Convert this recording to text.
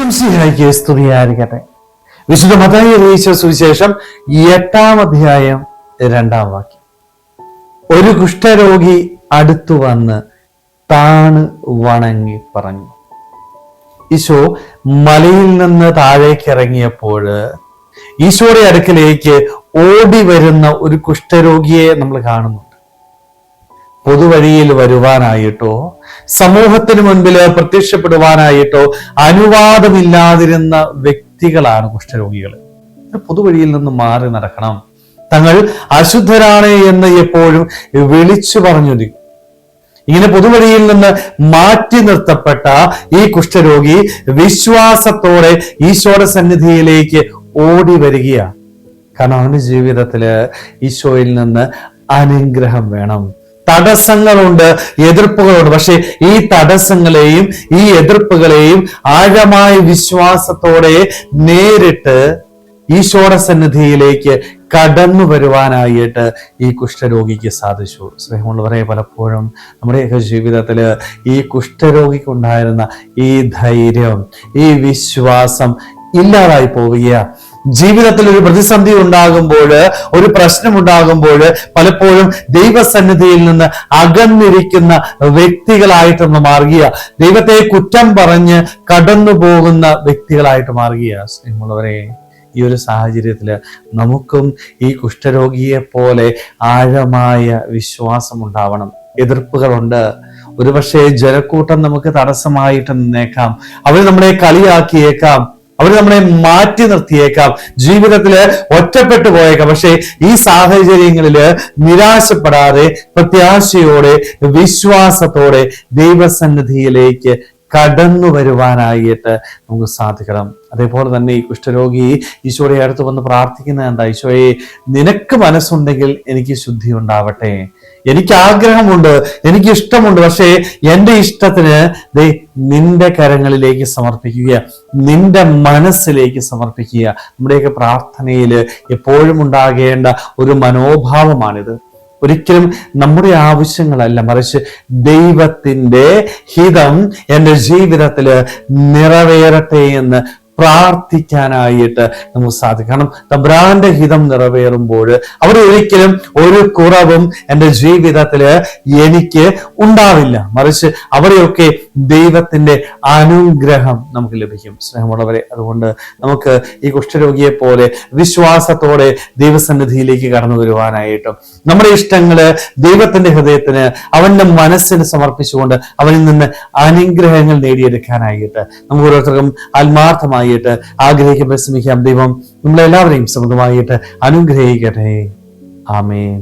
ഈശോമിശിഹായ്ക്ക് സ്തുതിയായിരിക്കട്ടെ. വിശുദ്ധ മത്തായി അറിയിച്ച സുവിശേഷം 8-ാം അധ്യായം 2-ാം വാക്യം. ഒരു കുഷ്ഠരോഗി അടുത്തു വന്ന് താണ് വണങ്ങി പറഞ്ഞു. ഈശോ മലയിൽ നിന്ന് താഴേക്ക് ഇറങ്ങിയപ്പോൾ ഈശോയുടെ അടുക്കലേക്ക് ഓടി വരുന്ന ഒരു കുഷ്ഠരോഗിയെ നമ്മൾ കാണുന്നുണ്ട്. പൊതുവഴിയിൽ വരുവാനായിട്ടോ സമൂഹത്തിന് മുൻപിൽ പ്രത്യക്ഷപ്പെടുവാനായിട്ടോ അനുവാദമില്ലാതിരുന്ന വ്യക്തികളാണ് കുഷ്ഠരോഗികൾ. പൊതുവഴിയിൽ നിന്ന് മാറി നടക്കണം, തങ്ങൾ അശുദ്ധരാണ് എന്ന് എപ്പോഴും വിളിച്ചു പറഞ്ഞൊരുങ്ങി. ഇങ്ങനെ പൊതുവഴിയിൽ നിന്ന് മാറ്റി നിർത്തപ്പെട്ട ഈ കുഷ്ഠരോഗി വിശ്വാസത്തോടെ ഈശോയുടെ സന്നിധിയിലേക്ക് ഓടി വരികയാണ്. കാരണം അവന്റെ ജീവിതത്തില് ഈശോയിൽ നിന്ന് അനുഗ്രഹം വേണം. തടസ്സങ്ങളുണ്ട്, എതിർപ്പുകളുണ്ട്. പക്ഷെ ഈ തടസ്സങ്ങളെയും ഈ എതിർപ്പുകളെയും ആഴമായ വിശ്വാസത്തോടെ നേരിട്ട് ഈശോയുടെ സന്നിധിയിലേക്ക് കടന്നു വരുവാനായിട്ട് ഈ കുഷ്ഠരോഗിക്ക് സാധിച്ചു. സ്നേഹമുള്ളവരെ, പലപ്പോഴും നമ്മുടെയൊക്കെ ജീവിതത്തില് ഈ കുഷ്ഠരോഗിക്കുണ്ടായിരുന്ന ഈ ധൈര്യം, ഈ വിശ്വാസം ഇല്ലാതായി പോവുകയാണ്. ജീവിതത്തിൽ ഒരു പ്രതിസന്ധി ഉണ്ടാകുമ്പോൾ, ഒരു പ്രശ്നം ഉണ്ടാകുമ്പോൾ പലപ്പോഴും ദൈവസന്നിധിയിൽ നിന്ന് അകന്നിരിക്കുന്ന വ്യക്തികളായിട്ടൊന്ന് മാറുകയാണ്. ദൈവത്തെ കുറ്റം പറഞ്ഞ് കടന്നു പോകുന്ന വ്യക്തികളായിട്ട് മാറുകയാണ്. സ്നേഹമുള്ളവരെ, ഈ ഒരു സാഹചര്യത്തില് നമുക്കും ഈ കുഷ്ഠരോഗിയെ പോലെ ആഴമായ വിശ്വാസം ഉണ്ടാവണം. എതിർപ്പുകളുണ്ട്, ഒരുപക്ഷെ ജനക്കൂട്ടം നമുക്ക് തടസ്സമായിട്ട് നിന്നേക്കാം, അവർ നമ്മളെ കളിയാക്കിയേക്കാം, അവർ നമ്മളെ മാറ്റി നിർത്തിയേക്കാം, ജീവിതത്തില് ഒറ്റപ്പെട്ടു പോയേക്കാം. പക്ഷെ ഈ സാഹചര്യങ്ങളില് നിരാശപ്പെടാതെ പ്രത്യാശയോടെ വിശ്വാസത്തോടെ ദൈവസന്നിധിയിലേക്ക് കടന്നു വരുവാനായിട്ട് നമുക്ക് സാധിക്കണം. അതേപോലെ തന്നെ ഈ കുഷ്ഠരോഗി ഈശോയുടെ അടുത്ത് വന്ന് പ്രാർത്ഥിക്കുന്നത് എന്താ? ഈശോയെ, നിനക്ക് മനസ്സുണ്ടെങ്കിൽ എനിക്ക് ശുദ്ധി ഉണ്ടാവട്ടെ, എനിക്ക് ആഗ്രഹമുണ്ട്, എനിക്ക് ഇഷ്ടമുണ്ട്, പക്ഷേ എൻ്റെ ഇഷ്ടത്തിന് നിന്റെ കരങ്ങളിലേക്ക് സമർപ്പിക്കുക, നിന്റെ മനസ്സിലേക്ക് സമർപ്പിക്കുക. നമ്മുടെയൊക്കെ പ്രാർത്ഥനയിൽ എപ്പോഴും ഉണ്ടാകേണ്ട ഒരു മനോഭാവമാണിത്. ഒരിക്കലും നമ്മുടെ ആവശ്യങ്ങളല്ല, മറിച്ച് ദൈവത്തിന്റെ ഹിതം എൻ്റെ ജീവിതത്തില് നിറവേറട്ടെ എന്ന് പ്രാർത്ഥിക്കാനായിട്ട് നമുക്ക് സാധിക്കും. കാരണം തമ്പുരാന്റെ ഹിതം നിറവേറുമ്പോൾ അവിടെ ഒരിക്കലും ഒരു കുറവും എൻ്റെ ജീവിതത്തില് എനിക്ക് ഉണ്ടാവില്ല, മറിച്ച് അവിടെയൊക്കെ ദൈവത്തിന്റെ അനുഗ്രഹം നമുക്ക് ലഭിക്കും. സ്നേഹമുള്ളവരെ, അതുകൊണ്ട് നമുക്ക് ഈ കുഷ്ഠരോഗിയെ പോലെ വിശ്വാസത്തോടെ ദൈവസന്നിധിയിലേക്ക് കടന്നു വരുവാനായിട്ടും നമ്മുടെ ഇഷ്ടങ്ങള് ദൈവത്തിന്റെ ഹൃദയത്തിന്, അവന്റെ മനസ്സിന് സമർപ്പിച്ചുകൊണ്ട് അവനിൽ നിന്ന് അനുഗ്രഹങ്ങൾ നേടിയെടുക്കാനായിട്ട് നമുക്ക് ഓരോരുത്തർക്കും ആത്മാർത്ഥമായി ആഗ്രഹിക്കാൻ ശ്രമിക്കാം. ദൈവം നമ്മളെല്ലാവരെയും സമൃദ്ധമായിട്ട് അനുഗ്രഹിക്കട്ടെ. ആമേൻ.